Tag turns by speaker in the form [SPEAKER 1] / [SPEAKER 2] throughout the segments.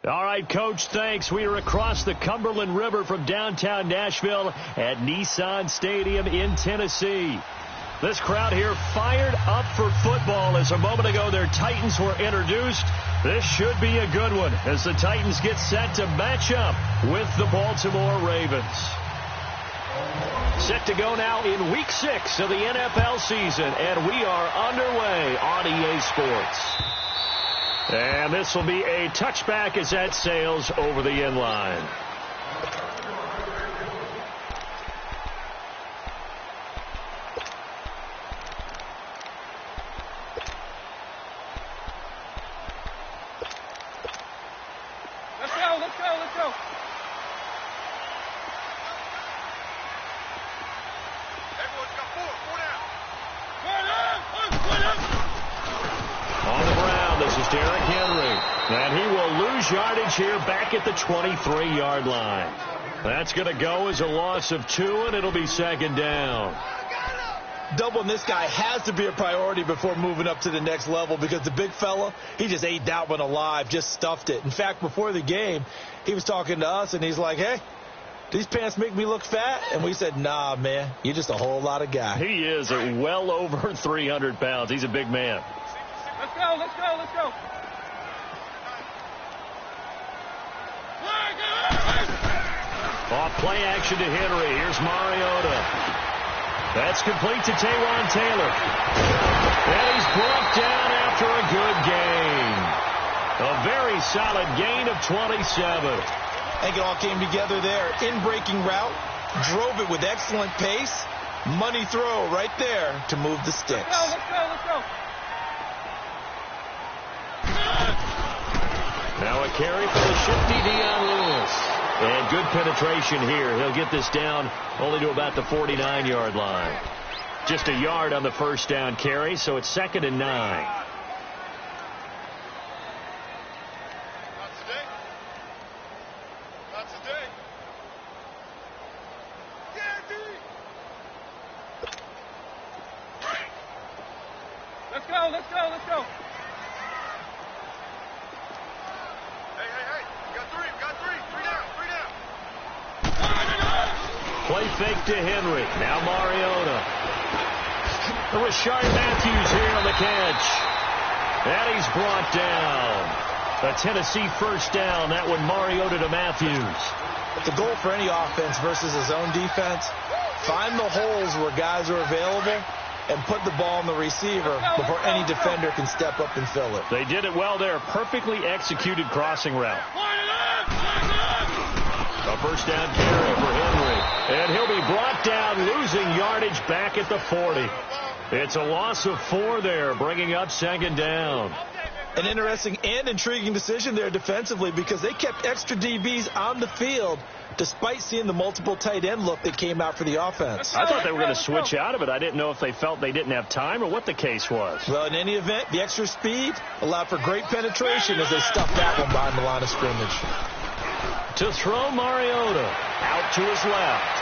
[SPEAKER 1] All right, Coach, thanks. We are across the Cumberland River from downtown Nashville at Nissan Stadium in Tennessee. This crowd here fired up for football as a moment ago their Titans were introduced. This should be a good one as the Titans get set to match up with the Baltimore Ravens. Set to go now in Week 6 of the NFL season, and we are underway on EA Sports. And this will be a touchback as that sails over the end line.
[SPEAKER 2] Let's go. Everyone's got four down.
[SPEAKER 1] On the ground, this is Derrick Henry. And he will lose yardage here back at the 23-yard line. That's going to go as a loss of 2, and it'll be second down.
[SPEAKER 3] Doubling this guy has to be a priority before moving up to the next level because the big fella, he just ate that one alive, just stuffed it. In fact, before the game, he was talking to us, and he's like, hey, these pants make me look fat? And we said, nah, man, you're just a whole lot of guy.
[SPEAKER 1] He is well over 300 pounds. He's a big man.
[SPEAKER 2] Let's go.
[SPEAKER 1] Off play action to Henry. Here's Mariota. That's complete to Taywan Taylor. And he's brought down after a good gain. A very solid gain of 27.
[SPEAKER 3] I think it all came together there. In-breaking route. Drove it with excellent pace. Money throw right there to move the sticks.
[SPEAKER 2] Let's go.
[SPEAKER 1] Now a carry for the shifty Dion Lewis. And good penetration here. He'll get this down only to about the 49-yard line. Just a yard on the first down carry, so it's 2nd and 9.
[SPEAKER 2] Not today. Let's go. Hey. We got three. Three down.
[SPEAKER 1] Play fake to Henry. Now Mariota. Rashard Matthews here on the catch. And he's brought down. A Tennessee first down. That one Mariota to Matthews.
[SPEAKER 3] The goal for any offense versus his own defense, find the holes where guys are available and put the ball in the receiver before any defender can step up and fill it.
[SPEAKER 1] They did it well there. Perfectly executed crossing route. A first down carry for Henry. And he'll be brought down, losing yardage back at the 40. It's a loss of 4 there, bringing up second down.
[SPEAKER 3] An interesting and intriguing decision there defensively because they kept extra DBs on the field despite seeing the multiple tight end look that came out for the offense.
[SPEAKER 1] I thought they were going to switch out of it. I didn't know if they felt they didn't have time or what the case was.
[SPEAKER 3] Well, in any event, the extra speed allowed for great penetration as they stuffed that one behind the line of scrimmage.
[SPEAKER 1] To throw Mariota out to his left.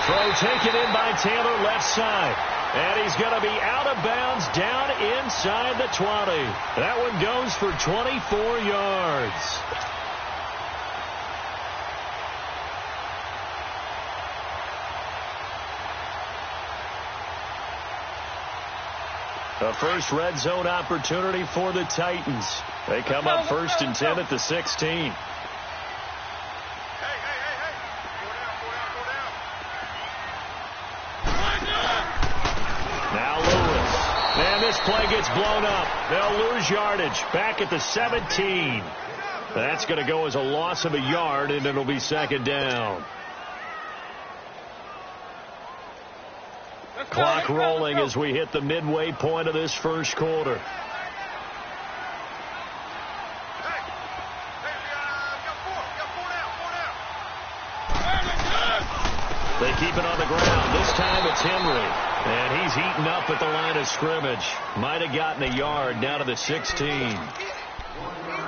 [SPEAKER 1] Throw taken in by Taylor left side. And he's going to be out of bounds down inside the 20. That one goes for 24 yards. The first red zone opportunity for the Titans. They come up 1st and 10 at the 16. This play gets blown up. They'll lose yardage back at the 17. That's going to go as a loss of a yard, and it'll be second down. Clock rolling as we hit the midway point of this first quarter. They keep it on the ground. This time it's Henry. And he's eaten up at the line of scrimmage. Might have gotten a yard down to the 16.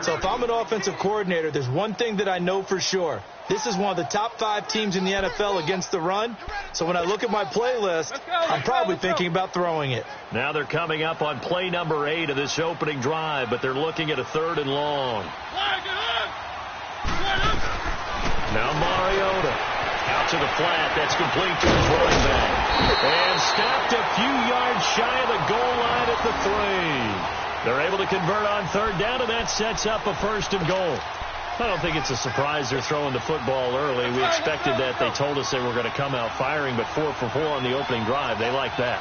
[SPEAKER 3] So if I'm an offensive coordinator, there's one thing that I know for sure. This is one of the top 5 teams in the NFL against the run. So when I look at my playlist, I'm probably thinking about throwing it.
[SPEAKER 1] Now they're coming up on play number 8 of this opening drive, but they're looking at a 3rd and long. Now Mariota out to the flat. That's complete to his running back. And stopped a few yards shy of the goal line at the 3. They're able to convert on third down, and that sets up a 1st and goal. I don't think it's a surprise they're throwing the football early. We expected that. They told us they were going to come out firing, but 4 for 4 on the opening drive. They like that.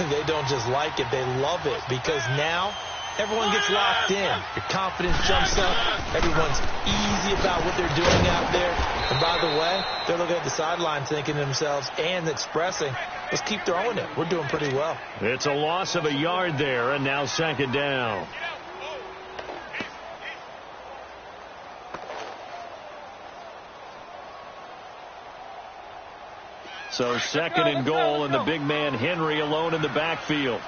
[SPEAKER 3] They don't just like it. They love it because now everyone gets locked in. Your confidence jumps up. Everyone's easy about what they're doing out there. And by the way, they're looking at the sideline thinking to themselves and expressing, let's keep throwing it. We're doing pretty well.
[SPEAKER 1] It's a loss of a yard there, and now 2nd down. So 2nd and goal, and the big man Henry alone in the backfield.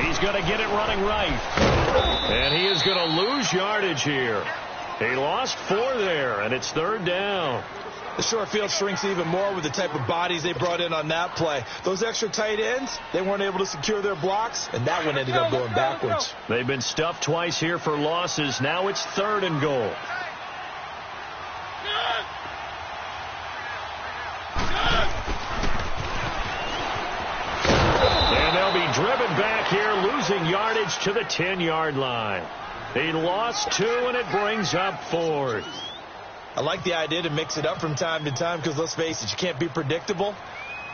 [SPEAKER 1] He's going to get it running right. And he is going to lose yardage here. He lost 4 there, and it's 3rd down.
[SPEAKER 3] The short field shrinks even more with the type of bodies they brought in on that play. Those extra tight ends, they weren't able to secure their blocks, and that one ended up going backwards.
[SPEAKER 1] They've been stuffed twice here for losses. Now it's 3rd and goal. And they'll be driven back here, losing yardage to the 10-yard line. He lost 2, and it brings up 4th.
[SPEAKER 3] I like the idea to mix it up from time to time because, let's face it, you can't be predictable.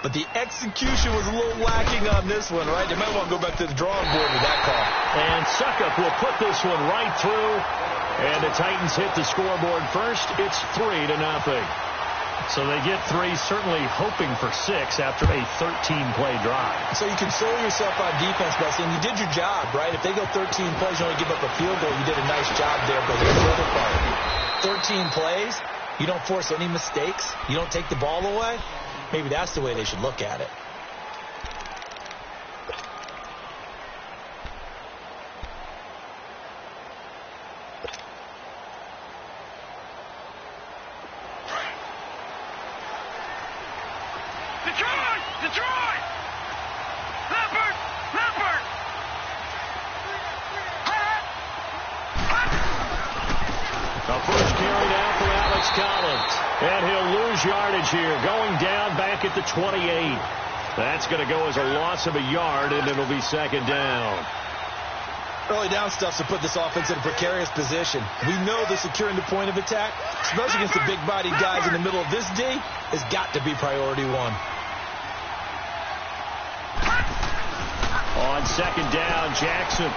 [SPEAKER 3] But the execution was a little lacking on this one, right? They might want to go back to the drawing board with that call.
[SPEAKER 1] And Suckup will put this one right through. And the Titans hit the scoreboard first. It's 3-0. So they get 3, certainly hoping for 6 after a 13-play drive.
[SPEAKER 3] So you console yourself on defense by saying you did your job, right? If they go 13 plays, you only give up a field goal, you did a nice job there. But here's the other part. 13 plays, you don't force any mistakes, you don't take the ball away. Maybe that's the way they should look at it.
[SPEAKER 2] Detroit! Leopard!
[SPEAKER 1] The first carry down for Alex Collins. And he'll lose yardage here, going down back at the 28. That's going to go as a loss of a yard, and it'll be 2nd down.
[SPEAKER 3] Early down stuff to put this offense in a precarious position. We know they're securing the point of attack, especially against the big-bodied guys in the middle of this D, has got to be priority 1.
[SPEAKER 1] On 2nd down, Jackson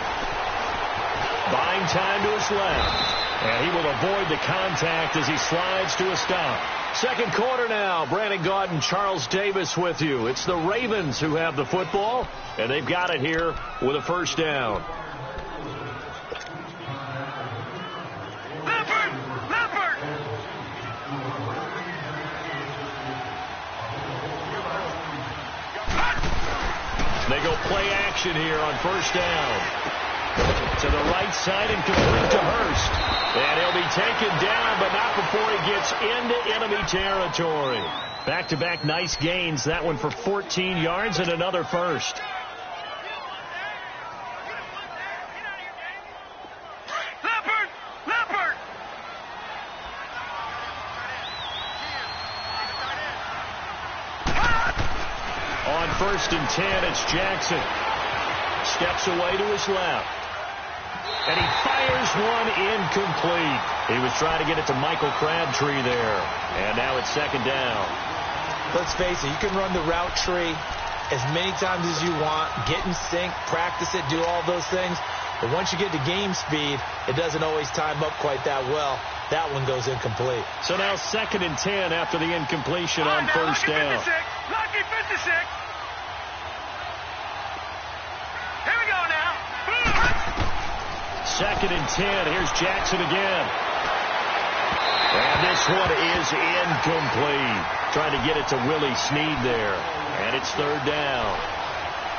[SPEAKER 1] buying time to his left. And he will avoid the contact as he slides to a stop. 2nd quarter now. Brandon Gaudin, Charles Davis with you. It's the Ravens who have the football, and they've got it here with a 1st down.
[SPEAKER 2] Leopard!
[SPEAKER 1] They go play action here on 1st down. To the right side and complete to Hurst. And he'll be taken down, but not before he gets into enemy territory. Back-to-back nice gains. That one for 14 yards and another 1st.
[SPEAKER 2] Leopard!
[SPEAKER 1] On 1st and 10, it's Jackson. Steps away to his left. And he fires one incomplete. He was trying to get it to Michael Crabtree there. And now it's 2nd down.
[SPEAKER 3] Let's face it, you can run the route tree as many times as you want, get in sync, practice it, do all those things. But once you get to game speed, it doesn't always time up quite that well. That one goes incomplete.
[SPEAKER 1] So now 2nd and 10 after the incompletion on 1st down.
[SPEAKER 2] Lucky 56. Here we go now.
[SPEAKER 1] 2nd and 10. Here's Jackson again. And this one is incomplete. Trying to get it to Willie Snead there. And it's 3rd down.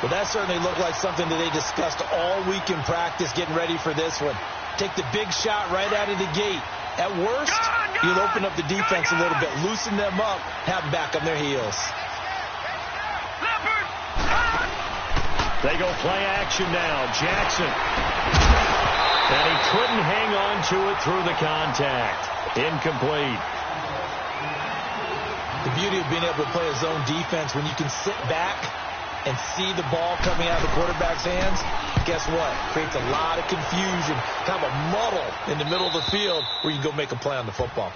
[SPEAKER 3] Well, that certainly looked like something that they discussed all week in practice getting ready for this one. Take the big shot right out of the gate. At worst, you'll open up the defense a little bit, loosen them up, have them back on their heels.
[SPEAKER 1] They go play action now. Jackson. And he couldn't hang on to it through the contact. Incomplete.
[SPEAKER 3] The beauty of being able to play a zone defense when you can sit back and see the ball coming out of the quarterback's hands, guess what? Creates a lot of confusion, kind of a muddle in the middle of the field where you can go make a play on the football.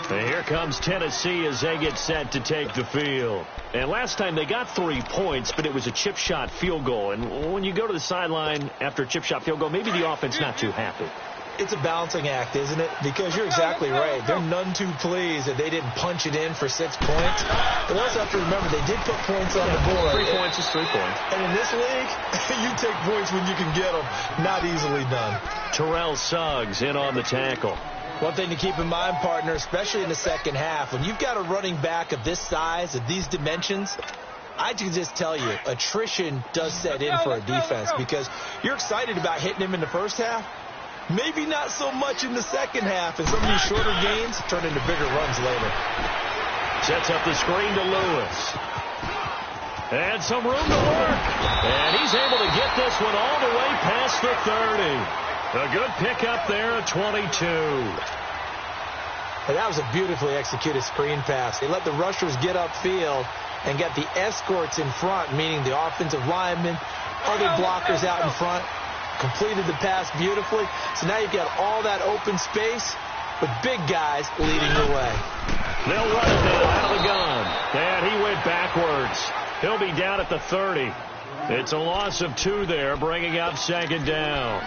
[SPEAKER 1] And here comes Tennessee as they get set to take the field. And last time they got 3 points, but it was a chip shot field goal. And when you go to the sideline after a chip shot field goal, maybe the offense not too happy.
[SPEAKER 3] It's a balancing act, isn't it? Because you're exactly right. They're none too pleased that they didn't punch it in for 6 points. But also have to remember, they did put points on the board.
[SPEAKER 1] 3 points is 3 points.
[SPEAKER 3] And in this league, you take points when you can get them. Not easily done.
[SPEAKER 1] Terrell Suggs in on the tackle.
[SPEAKER 3] One thing to keep in mind, partner, especially in the second half, when you've got a running back of this size, of these dimensions, I can just tell you, attrition does set in for a defense because you're excited about hitting him in the first half. Maybe not so much in the second half, and some of these shorter gains turn into bigger runs later.
[SPEAKER 1] Sets up the screen to Lewis. And some room to work. And he's able to get this one all the way past the 30. A good pickup there at 22.
[SPEAKER 3] And that was a beautifully executed screen pass. They let the rushers get upfield and get the escorts in front, meaning the offensive linemen, other blockers out in front. Completed the pass beautifully. So now you've got all that open space with big guys leading the way.
[SPEAKER 1] They'll run it now out of the gun. And he went backwards. He'll be down at the 30. It's a loss of 2 there, bringing up second down.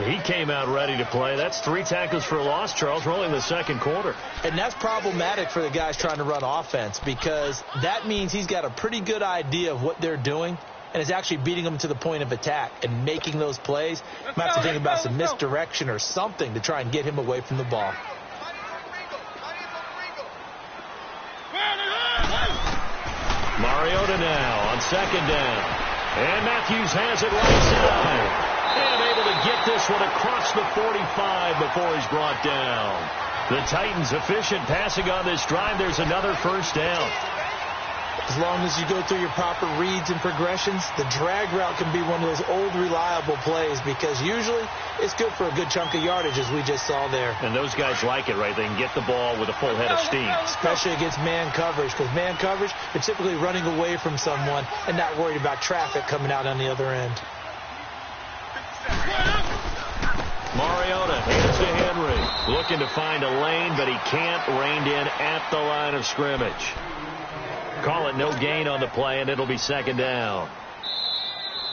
[SPEAKER 1] He came out ready to play. That's 3 tackles for a loss, Charles, rolling the second quarter.
[SPEAKER 3] And that's problematic for the guys trying to run offense because that means he's got a pretty good idea of what they're doing and is actually beating them to the point of attack and making those plays. Might have to think about some misdirection or something to try and get him away from the ball.
[SPEAKER 1] Mariota now on second down. And Matthews has it right side. And able to get this one across the 45 before he's brought down. The Titans efficient passing on this drive. There's another first down.
[SPEAKER 3] As long as you go through your proper reads and progressions, the drag route can be one of those old reliable plays because usually it's good for a good chunk of yardage as we just saw there.
[SPEAKER 1] And those guys like it, right? They can get the ball with a full head of steam.
[SPEAKER 3] Especially against man coverage because man coverage, they're typically running away from someone and not worried about traffic coming out on the other end.
[SPEAKER 1] Mariota hands to Henry. Looking to find a lane, but he can't. Reined in at the line of scrimmage. Call it no gain on the play, and it'll be second down.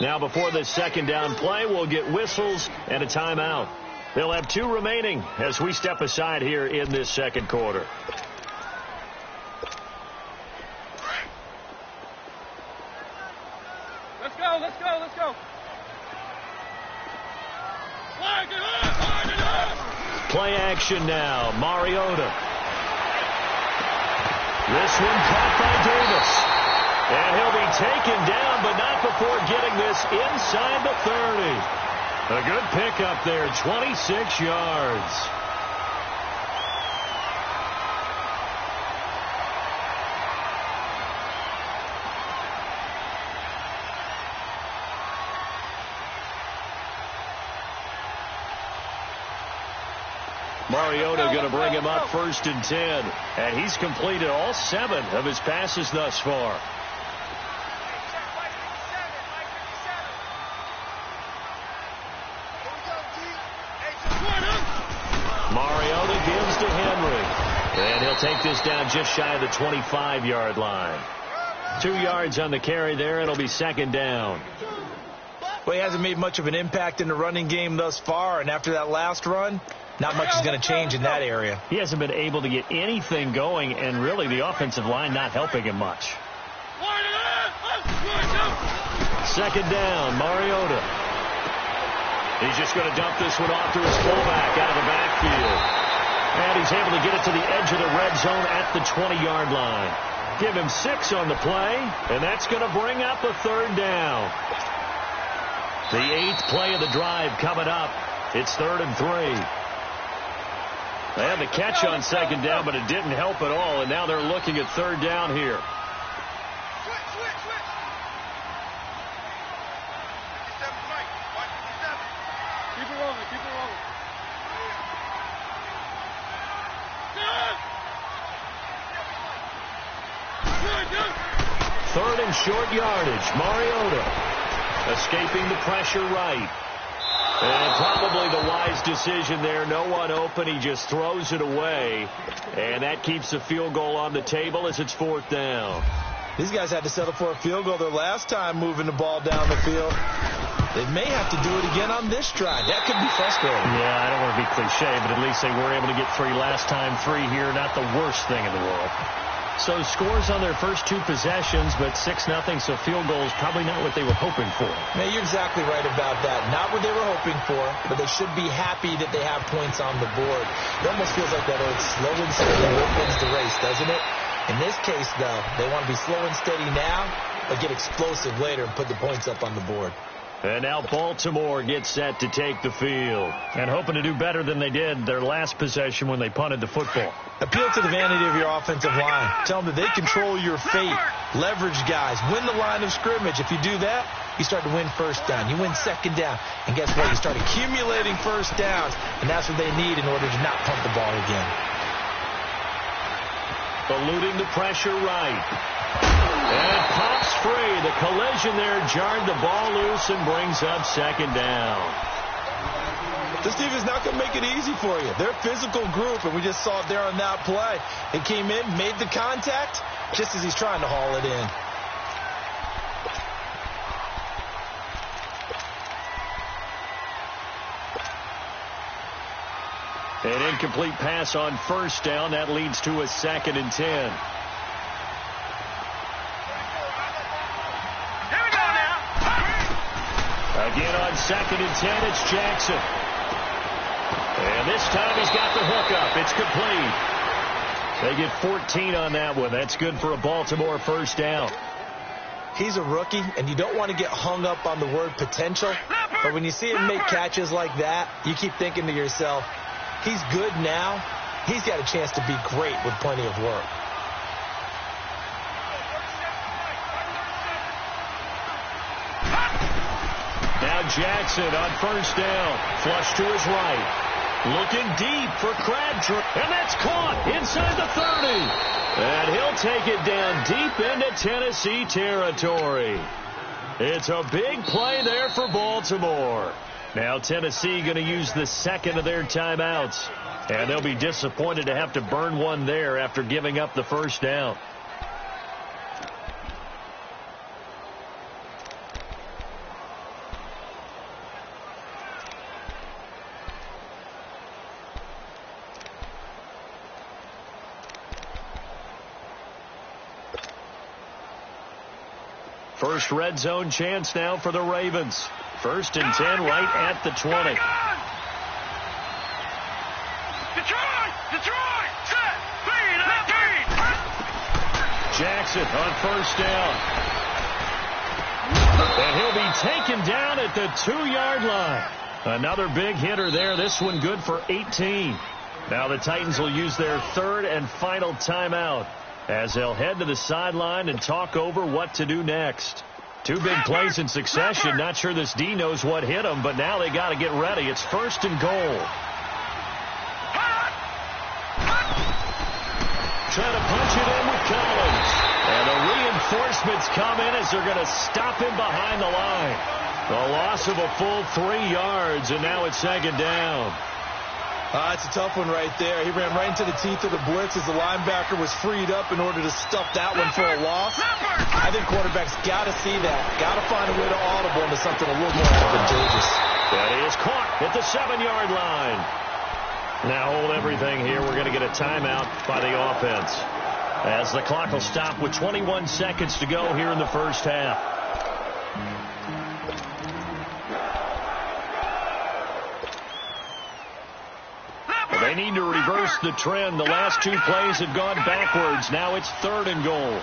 [SPEAKER 1] Now, before this second down play, we'll get whistles and a timeout. They'll have 2 remaining as we step aside here in this second quarter.
[SPEAKER 2] Let's go, let's go, let's go.
[SPEAKER 1] Play action now. Mariota. This one caught by Davis. And he'll be taken down, but not before getting this inside the 30. A good pickup there, 26 yards. Mariota going to bring him up 1st and 10. And he's completed all 7 of his passes thus far. Mariota gives to Henry. And he'll take this down just shy of the 25-yard line. 2 yards on the carry there. It'll be second down.
[SPEAKER 3] Well, he hasn't made much of an impact in the running game thus far. And after that last run, not much is going to change in that area.
[SPEAKER 1] He hasn't been able to get anything going, and really the offensive line not helping him much. Second down, Mariota. He's just going to dump this one off to his fullback out of the backfield. And he's able to get it to the edge of the red zone at the 20-yard line. Give him 6 on the play, and that's going to bring up a 3rd down. The 8th play of the drive coming up. It's 3rd and 3. They had the catch on second down, but it didn't help at all, and now they're looking at 3rd down here. 3rd and short yardage. Mariota escaping the pressure right. And probably the wise decision there. No one open. He just throws it away. And that keeps the field goal on the table as it's 4th down.
[SPEAKER 3] These guys had to settle for a field goal their last time moving the ball down the field. They may have to do it again on this drive. That could be frustrating.
[SPEAKER 1] Yeah, I don't want to be cliche, but at least they were able to get 3 last time. 3 here, not the worst thing in the world. So scores on their first 2 possessions, but 6-0, so field goal is probably not what they were hoping for.
[SPEAKER 3] Man, you're exactly right about that. Not what they were hoping for, but they should be happy that they have points on the board. It almost feels like that old slow and steady wins the race, doesn't it? In this case, though, they want to be slow and steady now, but get explosive later and put the points up on the board.
[SPEAKER 1] And now Baltimore gets set to take the field. And hoping to do better than they did their last possession when they punted the football.
[SPEAKER 3] Appeal to the vanity of your offensive line. Tell them that they control your fate. Leverage guys. Win the line of scrimmage. If you do that, you start to win 1st down. You win 2nd down. And guess what? You start accumulating 1st downs. And that's what they need in order to not punt the ball again.
[SPEAKER 1] Eluding the pressure right. And pops free. The collision there jarred the ball loose and brings up 2nd down.
[SPEAKER 3] This team is not going to make it easy for you. They're a physical group, and we just saw it there on that play. It came in, made the contact, just as he's trying to haul it in.
[SPEAKER 1] An incomplete pass on 1st down. That leads to a 2nd and 10. Again on 2nd and 10, it's Jackson. And this time he's got the hook up. It's complete. They get 14 on that one. That's good for a Baltimore 1st down.
[SPEAKER 3] He's a rookie, and you don't want to get hung up on the word potential. But when you see him make catches like that, you keep thinking to yourself, he's good now. He's got a chance to be great with plenty of work.
[SPEAKER 1] Now Jackson on 1st down. Flush to his right. Looking deep for Crabtree. And that's caught inside the 30. And he'll take it down deep into Tennessee territory. It's a big play there for Baltimore. Now Tennessee going to use the 2nd of their timeouts. And they'll be disappointed to have to burn one there after giving up the 1st down. First red zone chance now for the Ravens. 1st and 10 right at the 20.
[SPEAKER 2] Detroit, set, feed.
[SPEAKER 1] Jackson on 1st down. And he'll be taken down at the 2-yard line. Another big hitter there. This one good for 18. Now the Titans will use their 3rd and final timeout as they'll head to the sideline and talk over what to do next. 2 big plays in succession. Not sure this D knows what hit them, but now they got to get ready. It's 1st and goal. Trying to punch it in with Collins. And the reinforcements come in as they're going to stop him behind the line. The loss of a full 3 yards, and now it's 2nd down.
[SPEAKER 3] It's a tough one right there. He ran right into the teeth of the blitz as the linebacker was freed up in order to stuff that one for a loss. I think quarterbacks got to see that. Got to find a way to audible into something a little more advantageous.
[SPEAKER 1] That is caught at the 7-yard line. Now hold everything here. We're going to get a timeout by the offense as the clock will stop with 21 seconds to go here in the 1st half. They need to reverse the trend. The last 2 plays have gone backwards. Now it's 3rd and goal.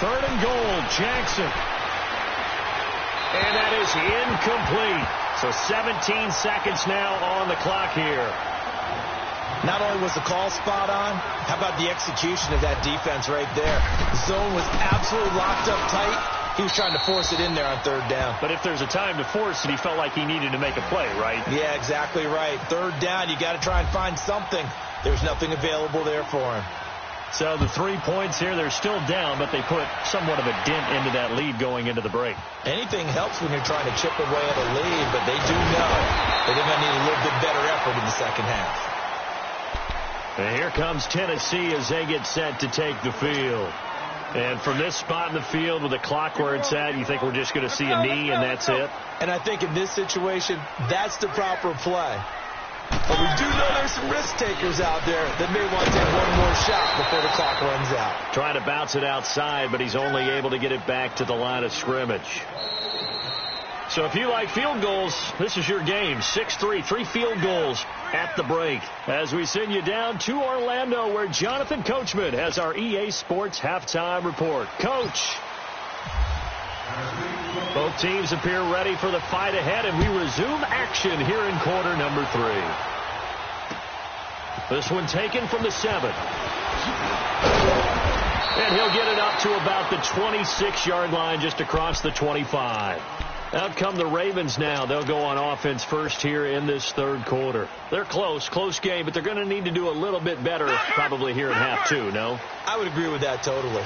[SPEAKER 1] 3rd and goal, Jackson. And that is incomplete. So 17 seconds now on the clock here.
[SPEAKER 3] Not only was the call spot on, how about the execution of that defense right there? The zone was absolutely locked up tight. He was trying to force it in there on 3rd down.
[SPEAKER 1] But if there's a time to force it, he felt like he needed to make a play, right?
[SPEAKER 3] Yeah, exactly right. 3rd down, you got to try and find something. There's nothing available there for him.
[SPEAKER 1] So the 3 points here, they're still down, but they put somewhat of a dent into that lead going into the break.
[SPEAKER 3] Anything helps when you're trying to chip away at a lead, but they do know that they're going to need a little bit better effort in the second half.
[SPEAKER 1] And here comes Tennessee as they get set to take the field. And from this spot in the field with the clock where it's at, you think we're just going to see a knee and that's it?
[SPEAKER 3] And I think in this situation, that's the proper play. But we do know there's some risk takers out there that may want to take one more shot before the clock runs out.
[SPEAKER 1] Trying to bounce it outside, but he's only able to get it back to the line of scrimmage. So if you like field goals, this is your game. 6-3, 3 field goals at the break. As we send you down to Orlando, where Jonathan Coachman has our EA Sports halftime report. Coach. Both teams appear ready for the fight ahead, and we resume action here in quarter number 3. This one taken from the 7. And he'll get it up to about the 26-yard line, just across the 25. Out come the Ravens now. They'll go on offense first here in this third quarter. They're close game, but they're going to need to do a little bit better probably here in half 2, no?
[SPEAKER 3] I would agree with that totally.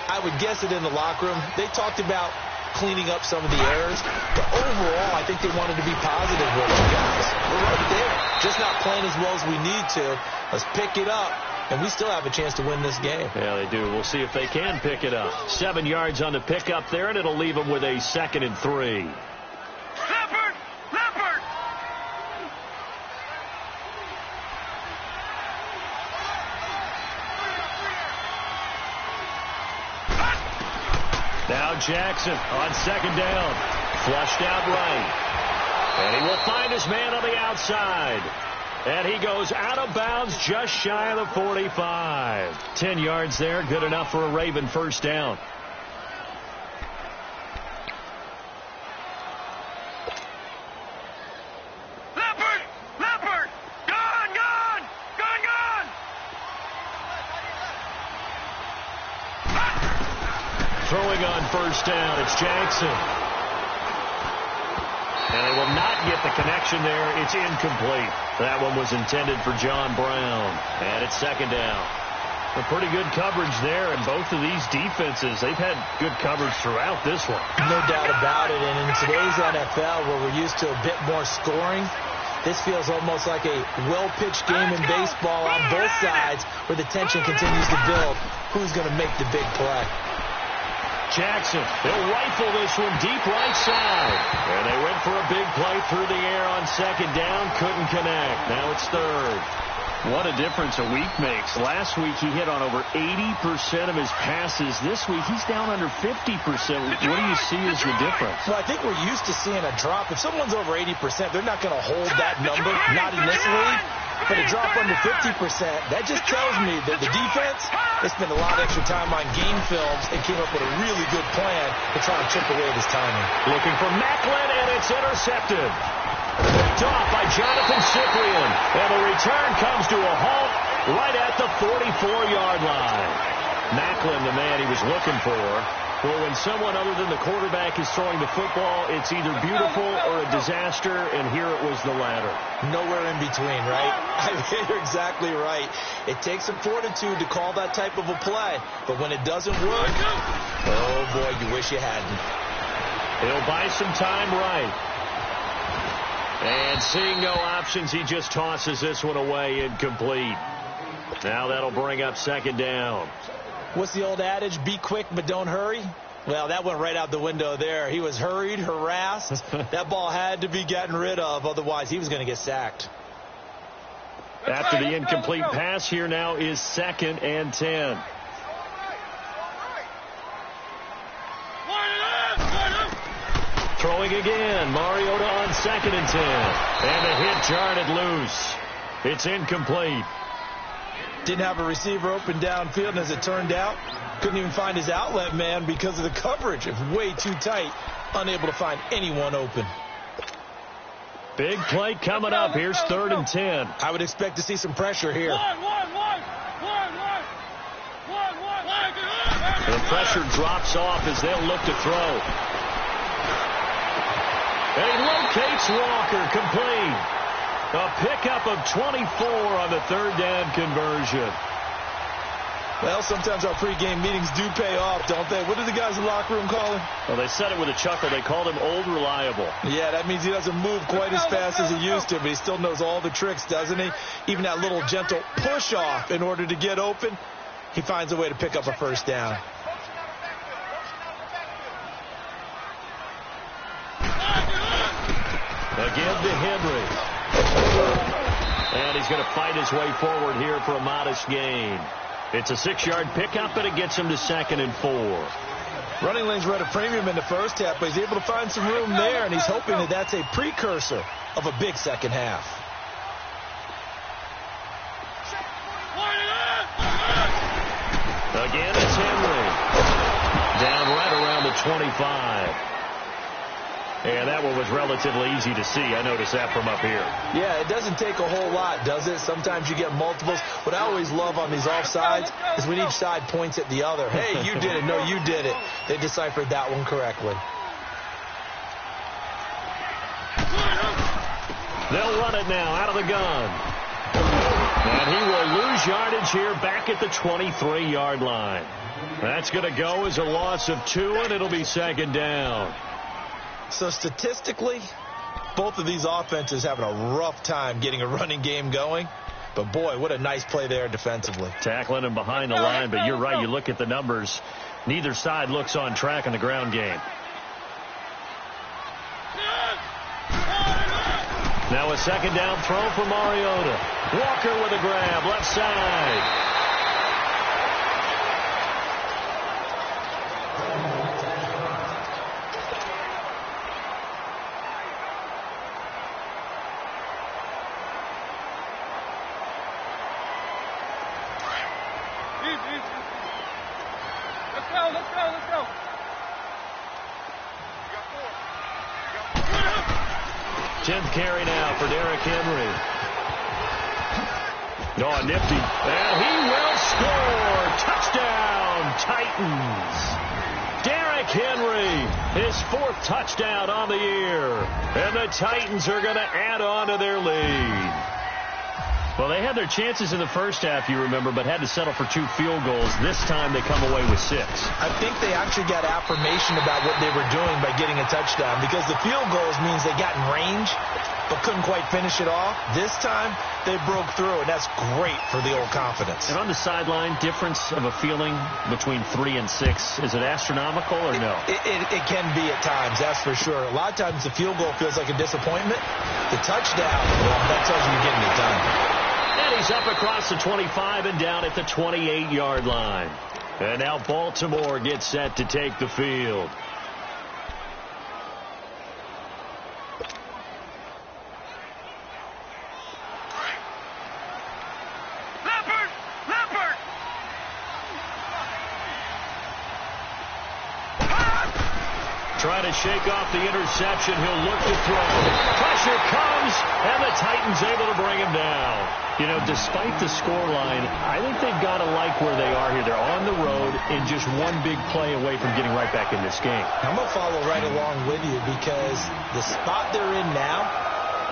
[SPEAKER 3] I would guess it in the locker room. They talked about cleaning up some of the errors, but overall, I think they wanted to be positive with it. Guys, we're right there. Just not playing as well as we need to. Let's pick it up. And we still have a chance to win this game.
[SPEAKER 1] Yeah, they do. We'll see if they can pick it up. 7 yards on the pickup there, and it'll leave them with a 2nd and 3.
[SPEAKER 2] Leopard! Leopard!
[SPEAKER 1] Now Jackson on 2nd down. Flushed out right. And he will find his man on the outside. And he goes out of bounds just shy of the 45. 10 yards there, good enough for a Raven first down.
[SPEAKER 2] Leopard! Leopard! Gone! Gone! Gone! Gone!
[SPEAKER 1] Throwing on first down, it's Jackson. And they will not get the connection there. It's incomplete. That one was intended for John Brown. And it's 2nd down. A pretty good coverage there, and both of these defenses, they've had good coverage throughout this one.
[SPEAKER 3] No doubt about it. And in today's NFL, where we're used to a bit more scoring, this feels almost like a well-pitched game in baseball on both sides, where the tension continues to build. Who's going to make the big play?
[SPEAKER 1] Jackson, they'll rifle this one deep right side. And they went for a big play through the air on 2nd down. Couldn't connect. Now it's 3rd. What a difference a week makes. Last week he hit on over 80% of his passes. This week he's down under 50%. What do you see as the difference?
[SPEAKER 3] Well, I think we're used to seeing a drop. If someone's over 80%, they're not going to hold that number, not in this league. But a drop under 50%, that just tells me that the defense, they spent a lot of extra time on game films and came up with a really good plan to try and chip away at his timing.
[SPEAKER 1] Looking for Macklin, and it's intercepted. Picked off by Jonathan Cyprian. And the return comes to a halt right at the 44-yard line. Macklin, the man he was looking for. Well, when someone other than the quarterback is throwing the football, it's either beautiful or a disaster, and here it was the latter.
[SPEAKER 3] Nowhere in between, right? I mean, you're exactly right. It takes some fortitude to call that type of a play, but when it doesn't work, oh boy, you wish you hadn't.
[SPEAKER 1] He'll buy some time right. And seeing no options, he just tosses this one away incomplete. Now that'll bring up 2nd down.
[SPEAKER 3] What's the old adage? Be quick, but don't hurry. Well, that went right out the window there. He was hurried, harassed. That ball had to be gotten rid of. Otherwise, he was going to get sacked.
[SPEAKER 1] After the incomplete pass, here now is 2nd and 10. Throwing again. Mariota on 2nd and 10. And the hit jarred loose. It's incomplete.
[SPEAKER 3] Didn't have a receiver open downfield, and as it turned out, couldn't even find his outlet man because of the coverage. It was way too tight, unable to find anyone open.
[SPEAKER 1] Big play coming up. Here's 3rd and 10.
[SPEAKER 3] I would expect to see some pressure here.
[SPEAKER 1] The pressure drops off as they'll look to throw. And he locates Walker, complete. A pickup of 24 on the 3rd down conversion.
[SPEAKER 3] Well, sometimes our pregame meetings do pay off, don't they? What do the guys in the locker room call him?
[SPEAKER 1] Well, they said it with a chuckle. They called him Old Reliable.
[SPEAKER 3] Yeah, that means he doesn't move quite as fast as he used to, but he still knows all the tricks, doesn't he? Even that little gentle push-off in order to get open, he finds a way to pick up a first down.
[SPEAKER 1] Again to Henry. And he's going to fight his way forward here for a modest gain. It's a 6-yard pickup, and it gets him to 2nd and 4.
[SPEAKER 3] Running lanes were at a premium in the first half, but he's able to find some room there, and he's hoping that that's a precursor of a big second half.
[SPEAKER 1] Again, it's Henry. Down right around the 25. And that one was relatively easy to see. I noticed that from up here.
[SPEAKER 3] Yeah, it doesn't take a whole lot, does it? Sometimes you get multiples. What I always love on these offsides is when each side points at the other. Hey, you did it. No, you did it. They deciphered that one correctly.
[SPEAKER 1] They'll run it now out of the gun. And he will lose yardage here back at the 23-yard line. That's going to go as a loss of 2, and it'll be 2nd down.
[SPEAKER 3] So statistically, both of these offenses having a rough time getting a running game going. But, boy, what a nice play there defensively.
[SPEAKER 1] Tackling him behind the line, but you're right. You look at the numbers. Neither side looks on track in the ground game. Now a 2nd down throw for Mariota. Walker with a grab, left side.
[SPEAKER 2] Let's go.
[SPEAKER 1] 10th carry now for Derrick Henry. Oh, nifty. And he will score. Touchdown, Titans. Derrick Henry, his 4th touchdown on the year. And the Titans are going to add on to their lead. Well, they had their chances in the first half, you remember, but had to settle for 2 field goals. This time they come away with 6.
[SPEAKER 3] I think they actually got affirmation about what they were doing by getting a touchdown, because the field goals means they got in range but couldn't quite finish it off. This time they broke through, and that's great for the old confidence.
[SPEAKER 1] And on the sideline, difference of a feeling between 3 and 6, is it astronomical or no?
[SPEAKER 3] It can be at times, that's for sure. A lot of times the field goal feels like a disappointment. The touchdown, well, that tells you you're getting it done.
[SPEAKER 1] And he's up across the 25 and down at the 28-yard line. And now Baltimore gets set to take the field. Trying to shake off the interception. He'll look to throw. Pressure comes, and the Titans able to bring him down. You know, despite the scoreline, I think they've got to like where they are here. They're on the road and just one big play away from getting right back in this game.
[SPEAKER 3] I'm going to follow right along with you, because the spot they're in now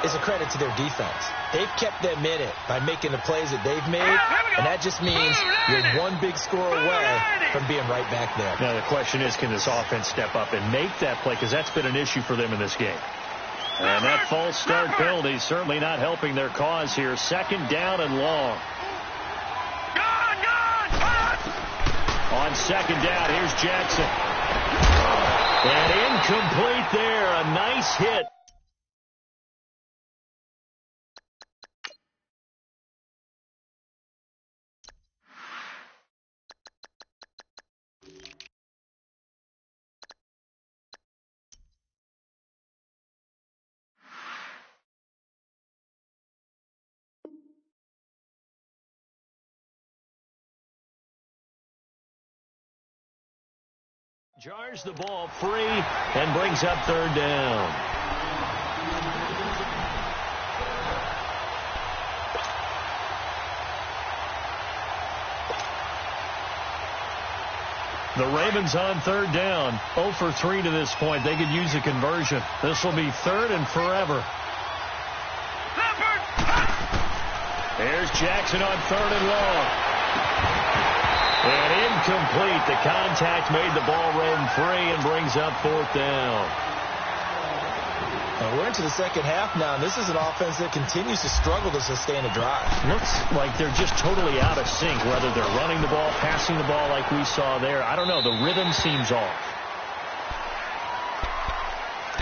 [SPEAKER 3] is a credit to their defense. They've kept them in it by making the plays that they've made, and that just means you're one big score away from being right back there.
[SPEAKER 1] Now, the question is, can this offense step up and make that play? Because that's been an issue for them in this game. And that false start penalty certainly not helping their cause here. 2nd down and long. On 2nd down, here's Jackson. And incomplete there. A nice hit. Jars the ball free and brings up 3rd down. The Ravens on 3rd down. 0 for 3 to this point. They could use a conversion. This will be 3rd and forever. There's Jackson on 3rd and long. And incomplete. The contact made the ball roam free and brings up fourth down.
[SPEAKER 3] And we're into the second half now, and this is an offense that continues to struggle to sustain a drive.
[SPEAKER 1] Looks like they're just totally out of sync, whether they're running the ball, passing the ball like we saw there. I don't know. The rhythm seems off.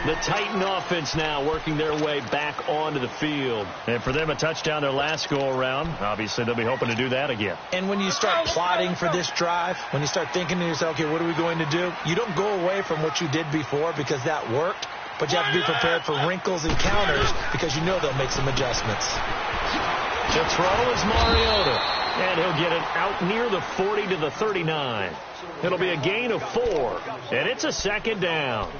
[SPEAKER 1] The Titan offense now working their way back onto the field. And for them, a touchdown their last go-around. Obviously, they'll be hoping to do that again.
[SPEAKER 3] And when you start plotting for this drive, when you start thinking to yourself, okay, what are we going to do? You don't go away from what you did before because that worked. But you have to be prepared for wrinkles and counters because you know they'll make some adjustments.
[SPEAKER 1] The throw is Mariota. And he'll get it out near the 40 to the 39. It'll be a gain of 4. And it's a second down.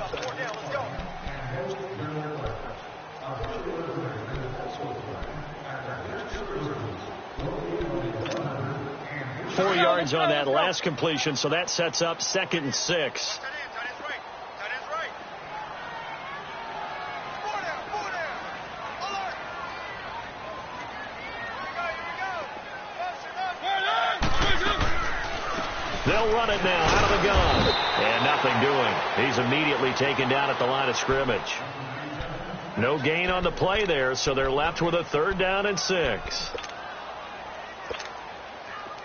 [SPEAKER 1] 4 yards on that last completion, so that sets up 2nd and 6. They'll run it now out of the gun. And nothing doing. He's immediately taken down at the line of scrimmage. No gain on the play there, so they're left with a 3rd down and 6.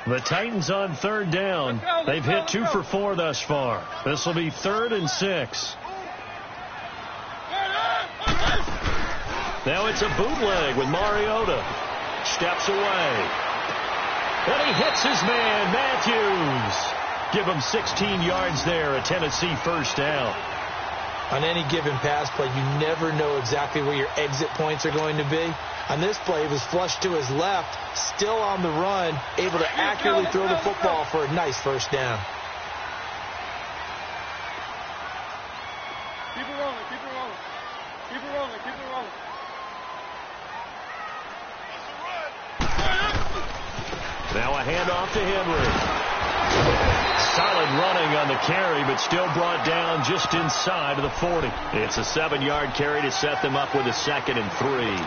[SPEAKER 1] The Titans on 3rd down. They've hit 2 for 4 thus far. This will be 3rd and 6. Now it's a bootleg with Mariota. Steps away. And he hits his man, Matthews. Give him 16 yards there, a Tennessee 1st down.
[SPEAKER 3] On any given pass play, you never know exactly where your exit points are going to be. On this play, he was flushed to his left, still on the run, able to accurately throw the football for a nice 1st down.
[SPEAKER 2] Keep it rolling, keep it rolling. Keep it rolling, keep it rolling.
[SPEAKER 1] Now a handoff to Henry. Solid running on the carry, but still brought down just inside of the 40. It's a 7-yard carry to set them up with a 2nd and 3.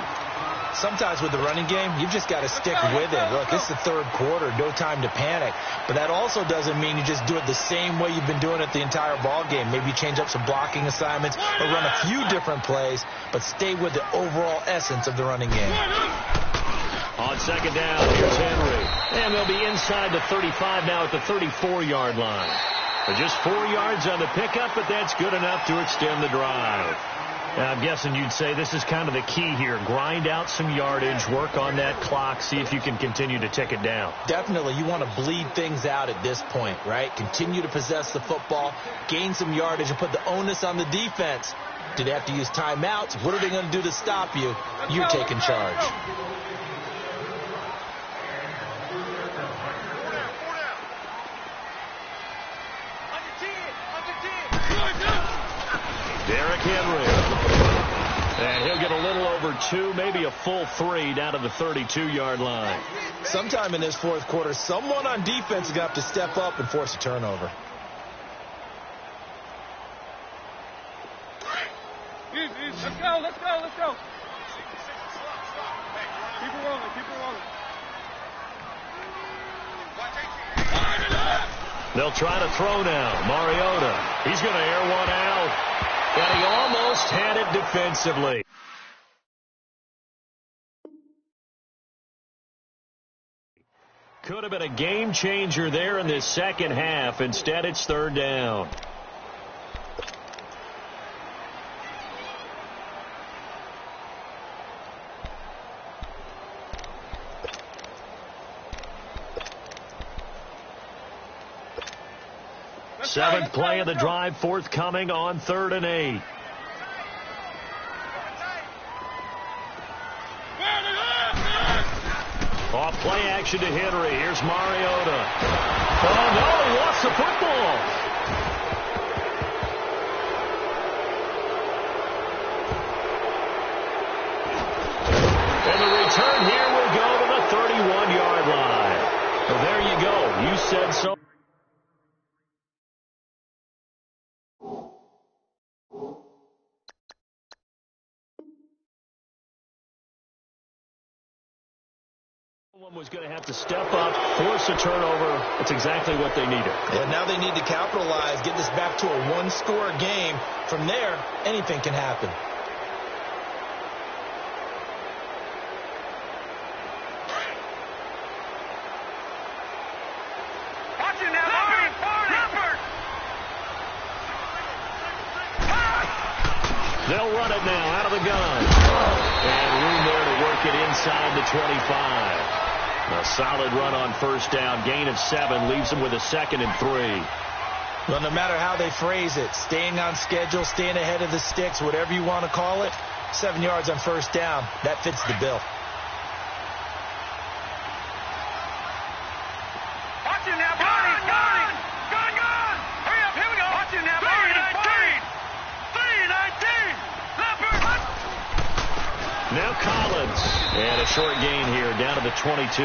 [SPEAKER 3] Sometimes with the running game, you've just got to stick with it. Look, it's the 3rd quarter, no time to panic. But that also doesn't mean you just do it the same way you've been doing it the entire ball game. Maybe change up some blocking assignments or run a few different plays, but stay with the overall essence of the running game.
[SPEAKER 1] On 2nd down, here's Henry. And they'll be inside the 35 now at the 34-yard line. But just 4 yards on the pickup, but that's good enough to extend the drive. Now, I'm guessing you'd say this is kind of the key here. Grind out some yardage, work on that clock, see if you can continue to tick it down.
[SPEAKER 3] Definitely. You want to bleed things out at this point, right? Continue to possess the football, gain some yardage, and put the onus on the defense. Do they have to use timeouts? What are they going to do to stop you? You're taking charge.
[SPEAKER 1] Derrick Henry. And he'll get a little over 2, maybe a full 3 down to the 32-yard line.
[SPEAKER 3] Sometime in this 4th quarter, someone on defense is going to have to step up and force a turnover.
[SPEAKER 2] Let's go, let's go, let's go. Keep it rolling, keep it rolling.
[SPEAKER 1] They'll try to throw now. Mariota. He's going to air one out. And he almost had it defensively. Could have been a game changer there in this second half. Instead, it's 3rd down. Seventh play of the drive forthcoming on 3rd and 8. Off play action to Henry. Here's Mariota. Oh, no, he lost the football. And the return here will go to the 31-yard line. Well, there you go. You said so. Someone was going to have to step up, force a turnover. That's exactly what they needed.
[SPEAKER 3] And now they need to capitalize, get this back to a one-score game. From there, anything can happen.
[SPEAKER 1] They'll run it now out of the gun. And room there to work it inside the 25. A solid run on first down. Gain of 7 leaves them with a 2nd and 3.
[SPEAKER 3] Well, no matter how they phrase it, staying on schedule, staying ahead of the sticks, whatever you want to call it, 7 yards on first down, that fits the bill.
[SPEAKER 2] Watch him now, Barney! Gun! Hurry up, here we go! Watch him now, Barney! 3-19!
[SPEAKER 1] Now Collins. And a short gain here down to the 22.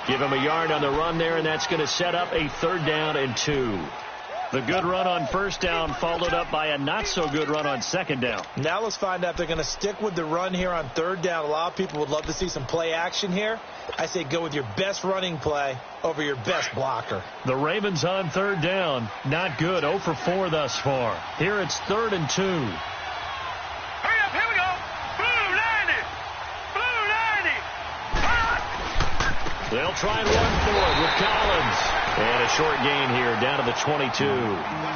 [SPEAKER 1] Give him a yard on the run there, and that's going to set up a 3rd down and 2. The good run on first down followed up by a not-so-good run on 2nd down.
[SPEAKER 3] Now let's find out if they're going to stick with the run here on 3rd down. A lot of people would love to see some play action here. I say go with your best running play over your best blocker.
[SPEAKER 1] The Ravens on 3rd down. Not good. 0 for 4 thus far. Here it's 3rd and 2.
[SPEAKER 2] Hurry up, here we go! Blue 90!
[SPEAKER 1] They'll try and run for it with Collins. And a short gain here down to the 22.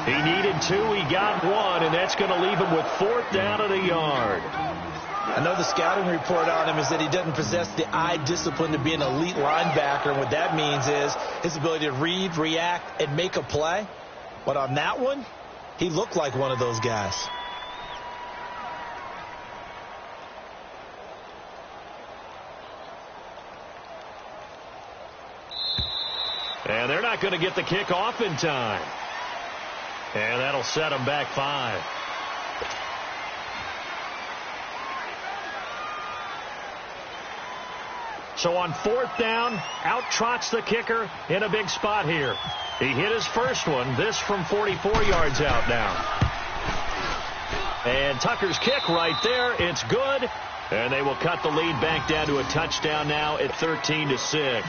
[SPEAKER 1] He needed 2. He got 1, and that's going to leave him with 4th down and a yard.
[SPEAKER 3] I know the scouting report on him is that he doesn't possess the eye discipline to be an elite linebacker. And what that means is his ability to read, react, and make a play. But on that one, he looked like one of those guys.
[SPEAKER 1] And they're not going to get the kick off in time. And that'll set them back 5. So on 4th down, out trots the kicker in a big spot here. He hit his first one. This from 44 yards out now. And Tucker's kick right there. It's good. And they will cut the lead back down to a touchdown now at 13-6.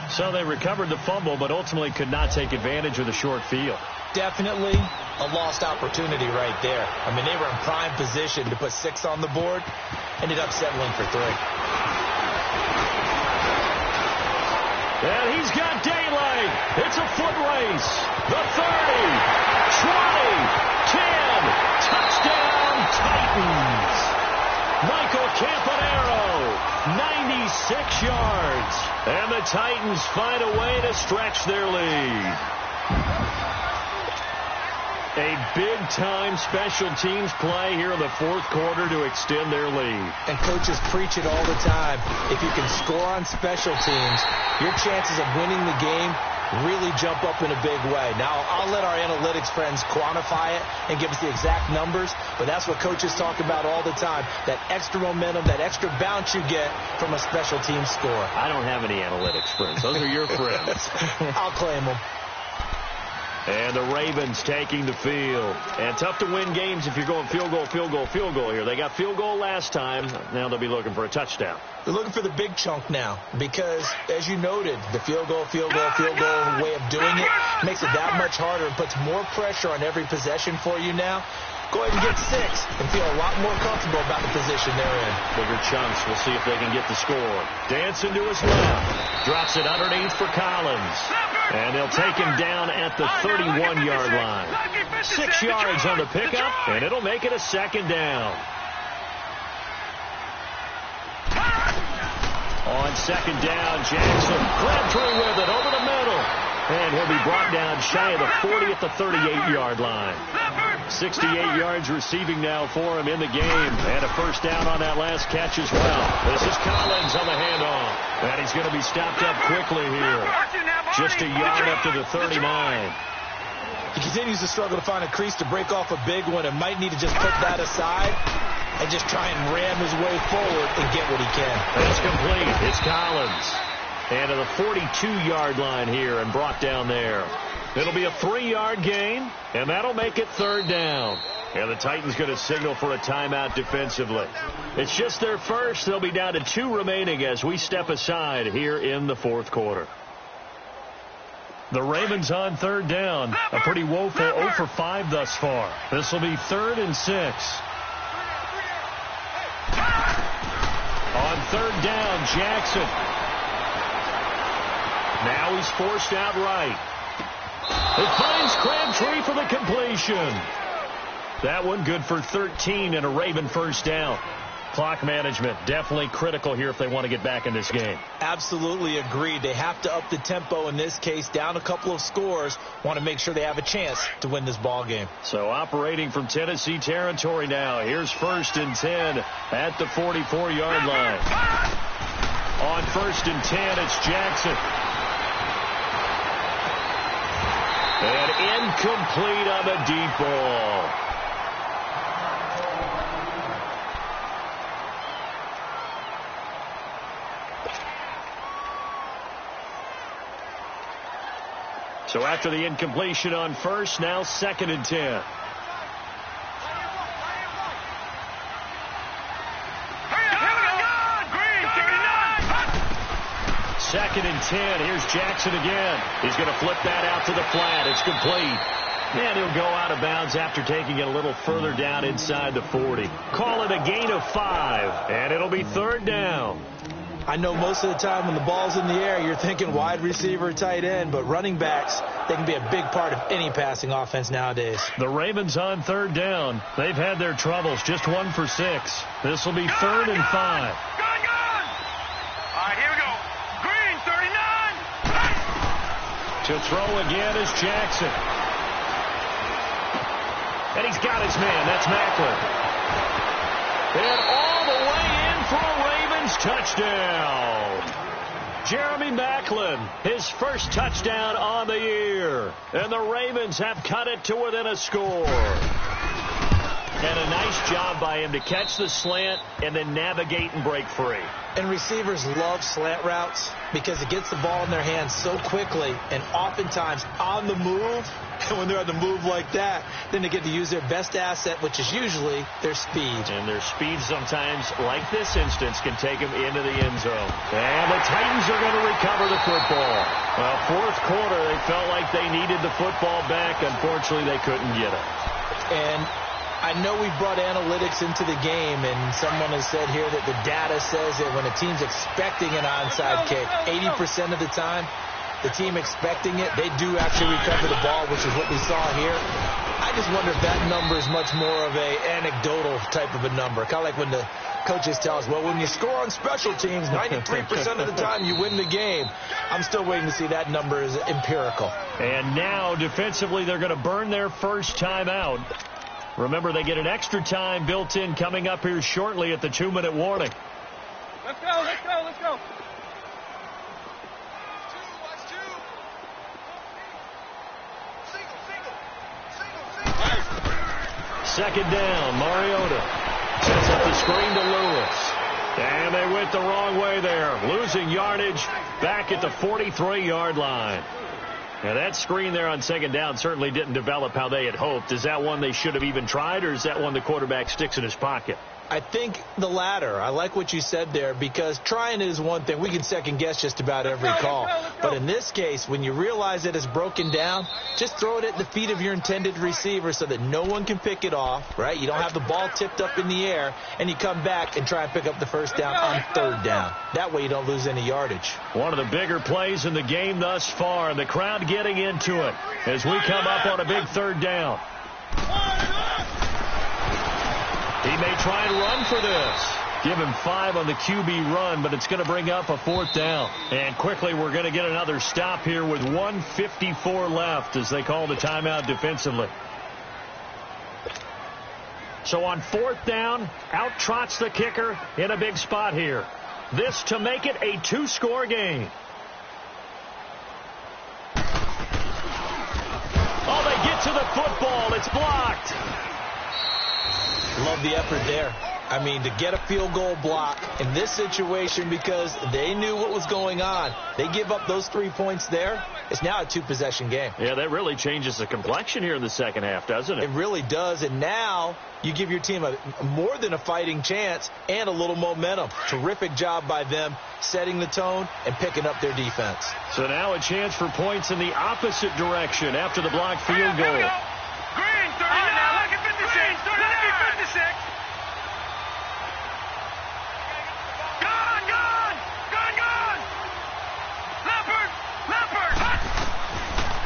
[SPEAKER 1] So they recovered the fumble, but ultimately could not take advantage of the short field.
[SPEAKER 3] Definitely a lost opportunity right there. I mean, they were in prime position to put 6 on the board. Ended up settling for 3.
[SPEAKER 1] And he's got daylight. It's a foot race. The 30, 20, 10. Touchdown, Titans. Michael Campanaro, 96 yards. And the Titans find a way to stretch their lead. A big-time special teams play here in the 4th quarter to extend their lead.
[SPEAKER 3] And coaches preach it all the time. If you can score on special teams, your chances of winning the game really jump up in a big way. Now, I'll let our analytics friends quantify it and give us the exact numbers, but that's what coaches talk about all the time, that extra momentum, that extra bounce you get from a special team score.
[SPEAKER 1] I don't have any analytics friends. Those are your friends.
[SPEAKER 3] I'll claim them.
[SPEAKER 1] And the Ravens taking the field. And tough to win games if you're going field goal here. They got field goal last time. Now they'll be looking for a touchdown.
[SPEAKER 3] They're looking for the big chunk now because, as you noted, the field goal way of doing it makes it that much harder and puts more pressure on every possession for you now. Go ahead and get 6 and feel a lot more comfortable about the position they're in.
[SPEAKER 1] Bigger chunks. We'll see if they can get the score. Dancing to his left. Drops it underneath for Collins. And they'll take him down at the 31-yard line. 6 yards on the pickup, and it'll make it a 2nd down. On 2nd down, Jackson Crabtree with it over the middle. And he'll be brought down shy of the 40 at the 38-yard line. 68 yards receiving now for him in the game. And a first down on that last catch as well. This is Collins on the handoff. And he's going to be stopped up quickly here. Just a yard up to the 39.
[SPEAKER 3] He continues to struggle to find a crease to break off a big one and might need to just put that aside and just try and ram his way forward and get what he can.
[SPEAKER 1] That's complete. It's Collins. And to the 42-yard line here and brought down there. It'll be a 3-yard gain, and that'll make it 3rd down. And the Titans going to signal for a timeout defensively. It's just their first. They'll be down to 2 remaining as we step aside here in the fourth quarter. The Ravens on third down. A pretty woeful 0 for 5 thus far. This will be 3rd and 6. On third down, Jackson. Now he's forced out right. It finds Crabtree for the completion. That one good for 13 and a Raven first down. Clock management definitely critical here if they want to get back in this game.
[SPEAKER 3] Absolutely agreed. They have to up the tempo in this case, down a couple of scores. Want to make sure they have a chance to win this ball game.
[SPEAKER 1] So operating from Tennessee territory now. Here's 1st and 10 at the 44-yard line. On 1st and 10, it's Jackson. And incomplete on the deep ball. So after the incompletion on 1st, now 2nd and 10. 2nd and 10. Here's Jackson again. He's going to flip that out to the flat. It's complete. And he'll go out of bounds after taking it a little further down inside the 40. Call it a gain of 5, and it'll be 3rd down.
[SPEAKER 3] I know most of the time when the ball's in the air, you're thinking wide receiver, tight end, but running backs, they can be a big part of any passing offense nowadays.
[SPEAKER 1] The Ravens on 3rd down. They've had their troubles, just 1 for 6. This will be 3rd and 5.
[SPEAKER 2] Gone! All right, here we go. Green, 39.
[SPEAKER 1] To throw again is Jackson. And he's got his man. That's Macklin. And all the way in for a Ravens touchdown. Jeremy Macklin, his first touchdown on the year. And the Ravens have cut it to within a score. And a nice job by him to catch the slant and then navigate and break free.
[SPEAKER 3] And receivers love slant routes because it gets the ball in their hands so quickly and oftentimes on the move. And when they're on the move like that, then they get to use their best asset, which is usually their speed.
[SPEAKER 1] And their speed sometimes, like this instance, can take them into the end zone. And the Titans are going to recover the football. Well, fourth quarter, they felt like they needed the football back. Unfortunately, they couldn't get it.
[SPEAKER 3] And I know we brought analytics into the game, and someone has said here that the data says that when a team's expecting an onside kick, 80% of the time, the team expecting it, they do actually recover the ball, which is what we saw here. I just wonder if that number is much more of a anecdotal type of a number. Kind of like when the coaches tell us, well, when you score on special teams, 93% of the time you win the game. I'm still waiting to see that number is empirical.
[SPEAKER 1] And now, defensively, they're going to burn their first time out. Remember, they get an extra time built in coming up here shortly at the 2-minute warning.
[SPEAKER 2] Let's go, let's go, let's go.
[SPEAKER 1] Second down, Mariota sets up the screen to Lewis. And they went the wrong way there, losing yardage back at the 43-yard line. Now, that screen there on second down certainly didn't develop how they had hoped. Is that one they should have even tried, or is that one the quarterback sticks in his pocket?
[SPEAKER 3] I think the latter. I like what you said there, because trying is one thing. We can second guess just about every call. But in this case, when you realize that it's broken down, just throw it at the feet of your intended receiver so that no one can pick it off, right? You don't have the ball tipped up in the air, and you come back and try and pick up the first down on third down. That way you don't lose any yardage.
[SPEAKER 1] One of the bigger plays in the game thus far. The crowd getting into it as we come up on a big third down. He may try and run for this. Give him 5 on the QB run, but it's going to bring up a 4th down. And quickly, we're going to get another stop here with 1:54 left as they call the timeout defensively. So on 4th down, out trots the kicker in a big spot here. This to make it a 2-score game. Oh, they get to the football. It's blocked.
[SPEAKER 3] Love the effort there. I mean, to get a field goal block in this situation because they knew what was going on. They give up those 3 points there. It's now a two-possession game.
[SPEAKER 1] Yeah, that really changes the complexion here in the second half, doesn't it?
[SPEAKER 3] It really does, and now you give your team more than a fighting chance and a little momentum. Terrific job by them setting the tone and picking up their defense.
[SPEAKER 1] So now a chance for points in the opposite direction after the blocked field goal.
[SPEAKER 2] Green, 39. Look at 56. Green, 56. Gone. Leopard.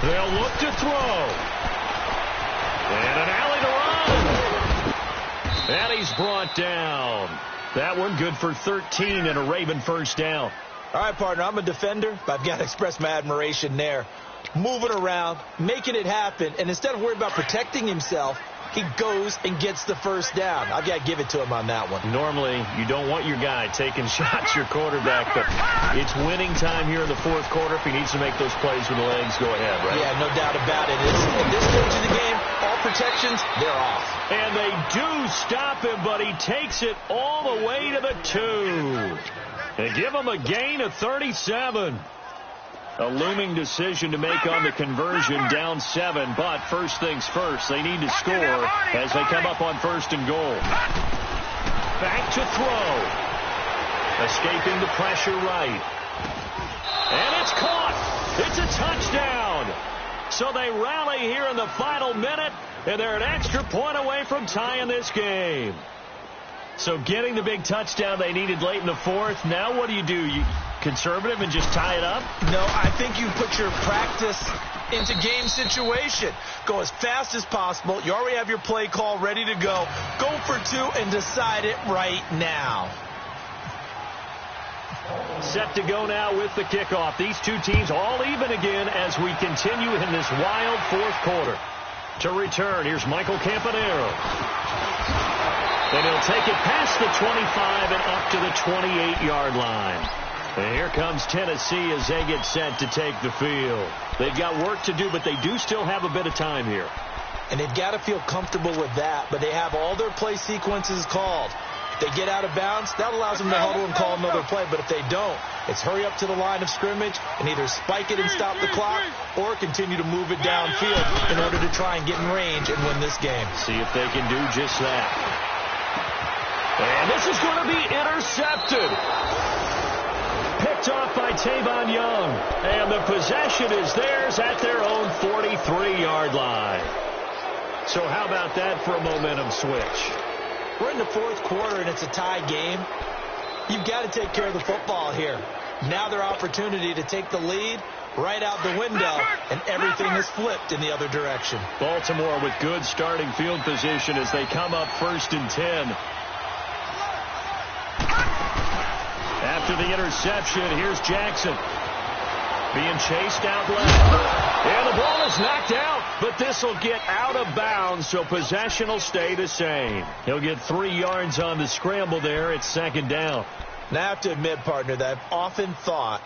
[SPEAKER 1] They'll look to throw. And an alley to run. And he's brought down. That one good for 13 and a Raven first down.
[SPEAKER 3] All right, partner, I'm a defender, but I've got to express my admiration there. Moving around, making it happen, and instead of worrying about protecting himself, he goes and gets the first down. I've got to give it to him on that one.
[SPEAKER 1] Normally, you don't want your guy taking shots, your quarterback, but it's winning time here in the fourth quarter. If he needs to make those plays with the legs, go ahead, right?
[SPEAKER 3] Yeah, no doubt about it. At this stage of the game, all protections, they're off.
[SPEAKER 1] And they do stop him, but he takes it all the way to the 2. They give him a gain of 37. A looming decision to make on the conversion, down 7. But first things first, they need to score as they come up on first and goal. Back to throw. Escaping the pressure right. And it's caught. It's a touchdown. So they rally here in the final minute, and they're an extra point away from tying this game. So getting the big touchdown they needed late in the fourth. Now what do? You conservative and just tie it up?
[SPEAKER 3] No, I think you put your practice into game situation. Go as fast as possible. You already have your play call ready to go. Go for 2 and decide it right now.
[SPEAKER 1] Set to go now with the kickoff. These two teams all even again as we continue in this wild fourth quarter. To return, here's Michael Campanero. And he'll take it past the 25 and up to the 28-yard line. And here comes Tennessee as they get set to take the field. They've got work to do, but they do still have a bit of time here.
[SPEAKER 3] And they've got to feel comfortable with that, but they have all their play sequences called. If they get out of bounds, that allows them to huddle and call another play. But if they don't, it's hurry up to the line of scrimmage and either spike it and stop the clock or continue to move it downfield in order to try and get in range and win this game.
[SPEAKER 1] See if they can do just that. And this is going to be intercepted. Picked off by Tavon Young. And the possession is theirs at their own 43-yard line. So how about that for a momentum switch?
[SPEAKER 3] We're in the fourth quarter, and it's a tie game. You've got to take care of the football here. Now their opportunity to take the lead right out the window, and everything has flipped in the other direction.
[SPEAKER 1] Baltimore with good starting field position as they come up 1st and 10. After the interception, here's Jackson. Being chased out left. And the ball is knocked out, but this will get out of bounds, so possession will stay the same. He'll get 3 yards on the scramble there. It's 2nd down.
[SPEAKER 3] Now I have to admit, partner, that I've often thought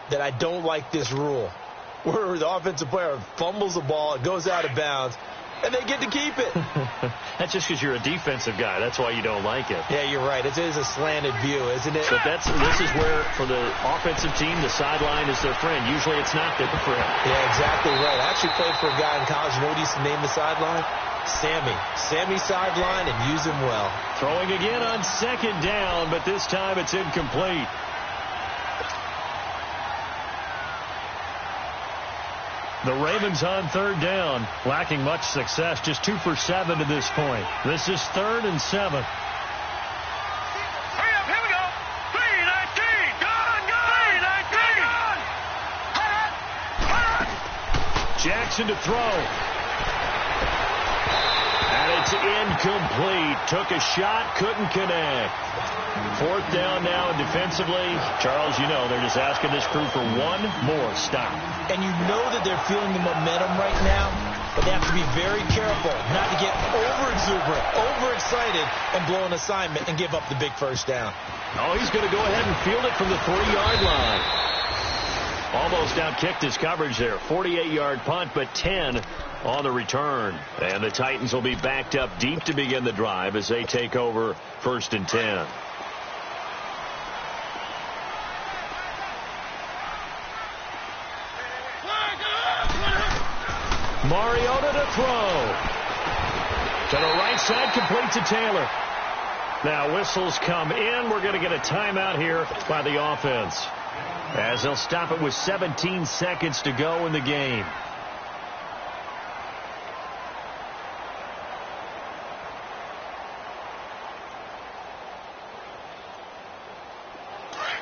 [SPEAKER 3] that I don't like this rule, where the offensive player fumbles the ball, it goes out of bounds, and they get to keep it.
[SPEAKER 1] That's just because you're a defensive guy. That's why you don't like it.
[SPEAKER 3] Yeah, you're right. It is a slanted view, isn't it?
[SPEAKER 1] But this is where, for the offensive team, the sideline is their friend. Usually it's not their friend.
[SPEAKER 3] Yeah, exactly right. I actually played for a guy in college. You know what he used to name the sideline? Sammy. Sammy sideline, and use him well.
[SPEAKER 1] Throwing again on 2nd down, but this time it's incomplete. The Ravens on 3rd down, lacking much success, just 2 for 7 to this point. This is 3rd and 7.
[SPEAKER 2] Hurry up, here we go. 3-19. Gone. 3-19.
[SPEAKER 1] Jackson to throw. And it's incomplete. Took a shot, couldn't connect. 4th down now, and defensively, Charles, you know, they're just asking this crew for one more stop.
[SPEAKER 3] And you know that they're feeling the momentum right now, but they have to be very careful not to get over-exuberant, overexcited, and blow an assignment and give up the big first down.
[SPEAKER 1] Oh, he's going to go ahead and field it from the 3-yard line. Almost outkicked his coverage there. 48-yard punt, but 10 on the return. And the Titans will be backed up deep to begin the drive as they take over 1st and 10. Mariota to throw. To the right side, complete to Taylor. Now whistles come in. We're going to get a timeout here by the offense, as they'll stop it with 17 seconds to go in the game.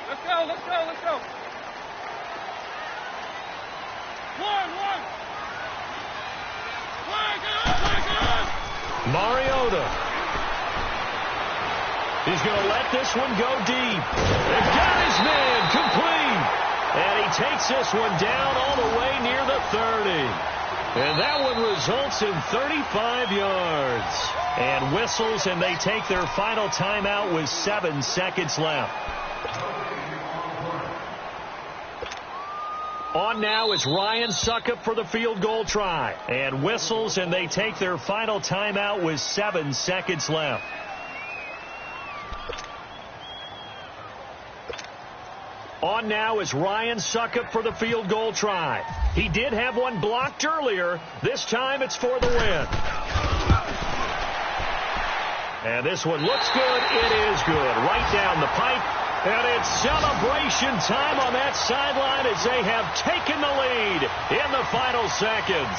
[SPEAKER 2] Let's go, let's go, let's go. One.
[SPEAKER 1] Mariota. He's going to let this one go deep. They've got his man complete. And he takes this one down all the way near the 30. And that one results in 35 yards. And whistles, and they take their final timeout with 7 seconds left. On now is Ryan Suckup for the field goal try. And whistles, and they take their final timeout with 7 seconds left. On now is Ryan Suckup for the field goal try. He did have one blocked earlier. This time it's for the win. And this one looks good. It is good. Right down the pipe. And it's celebration time on that sideline as they have taken the lead in the final seconds.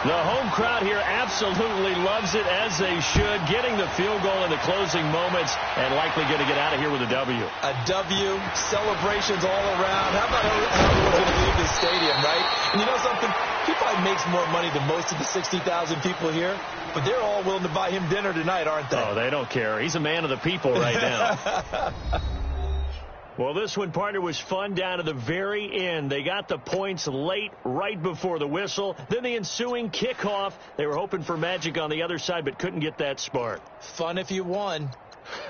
[SPEAKER 1] The home crowd here absolutely loves it, as they should, getting the field goal in the closing moments and likely going to get out of here with a W.
[SPEAKER 3] A W, celebrations all around. How about how everyone's going to leave this stadium, right? And you know something? He probably makes more money than most of the 60,000 people here, but they're all willing to buy him dinner tonight, aren't they?
[SPEAKER 1] Oh, they don't care. He's a man of the people right now. Well, this one, partner, was fun down to the very end. They got the points late, right before the whistle. Then the ensuing kickoff. They were hoping for magic on the other side, but couldn't get that spark.
[SPEAKER 3] Fun if you won,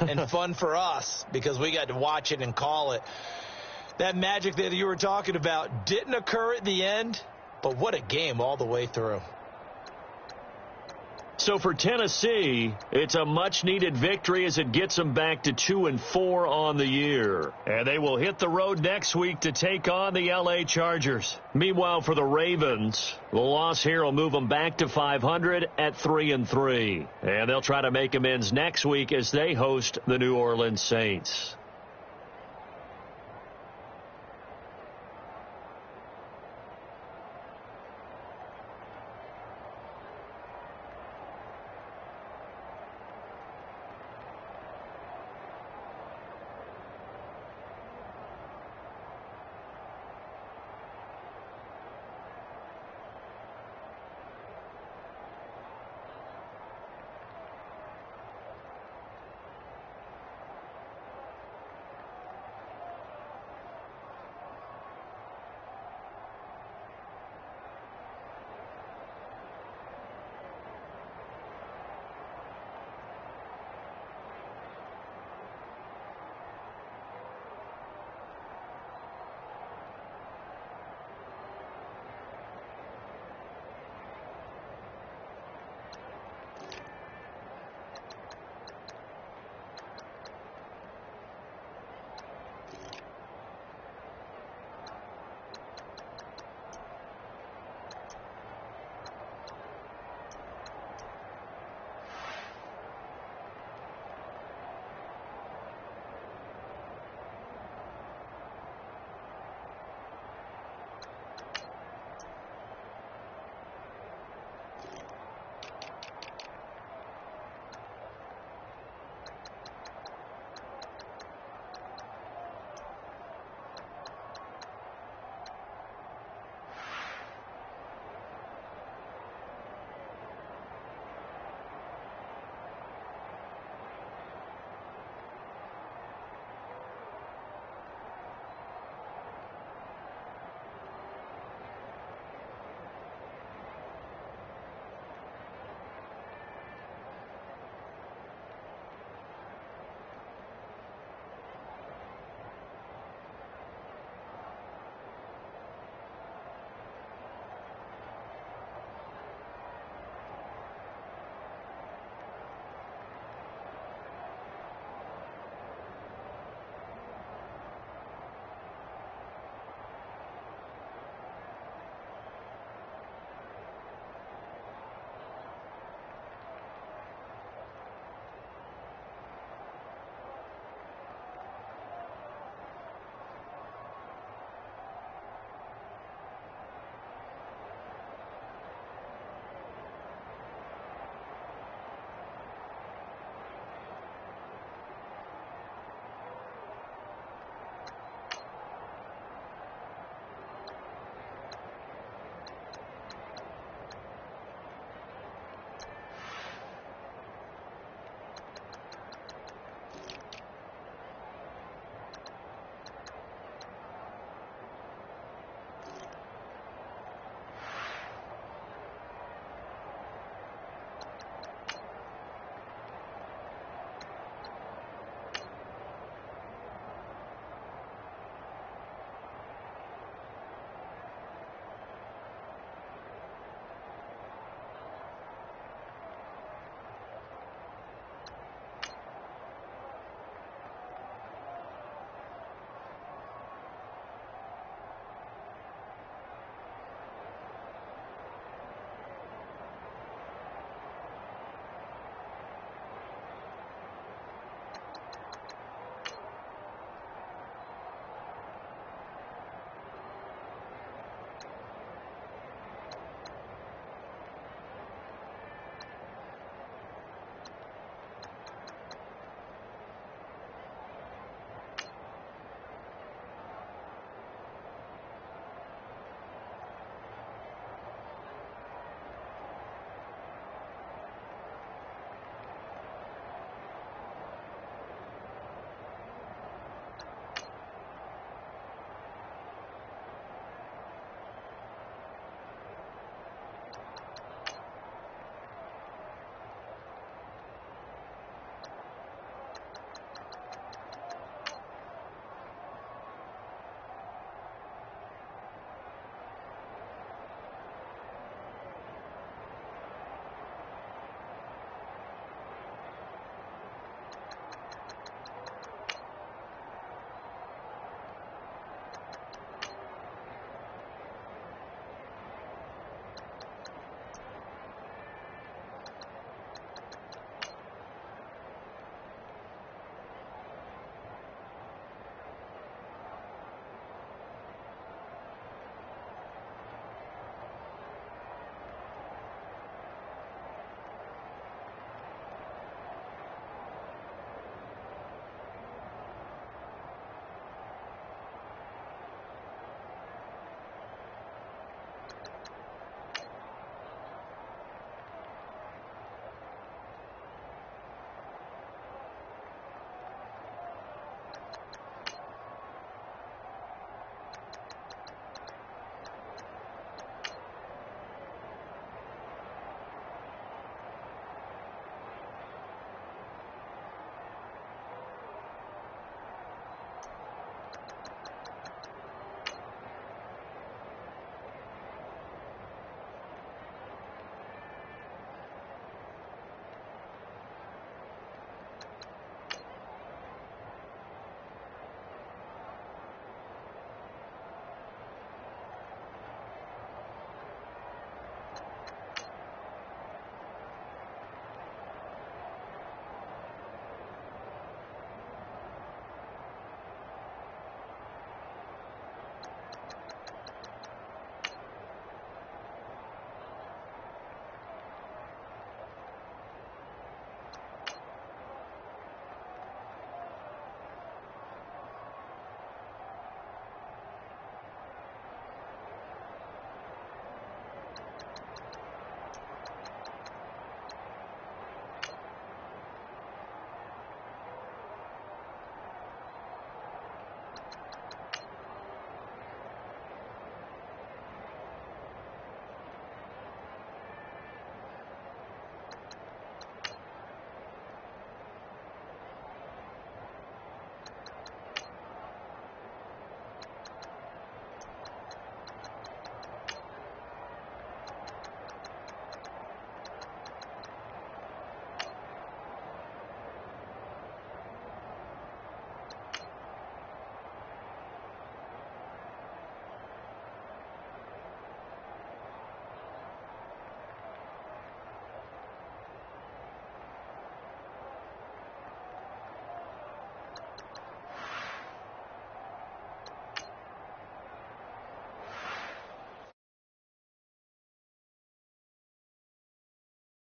[SPEAKER 3] and fun for us because we got to watch it and call it. That magic that you were talking about didn't occur at the end, but what a game all the way through.
[SPEAKER 1] So for Tennessee, it's a much-needed victory as it gets them back to 2-4 on the year. And they will hit the road next week to take on the L.A. Chargers. Meanwhile, for the Ravens, the loss here will move them back to 500 at 3-3. And they'll try to make amends next week as they host the New Orleans Saints.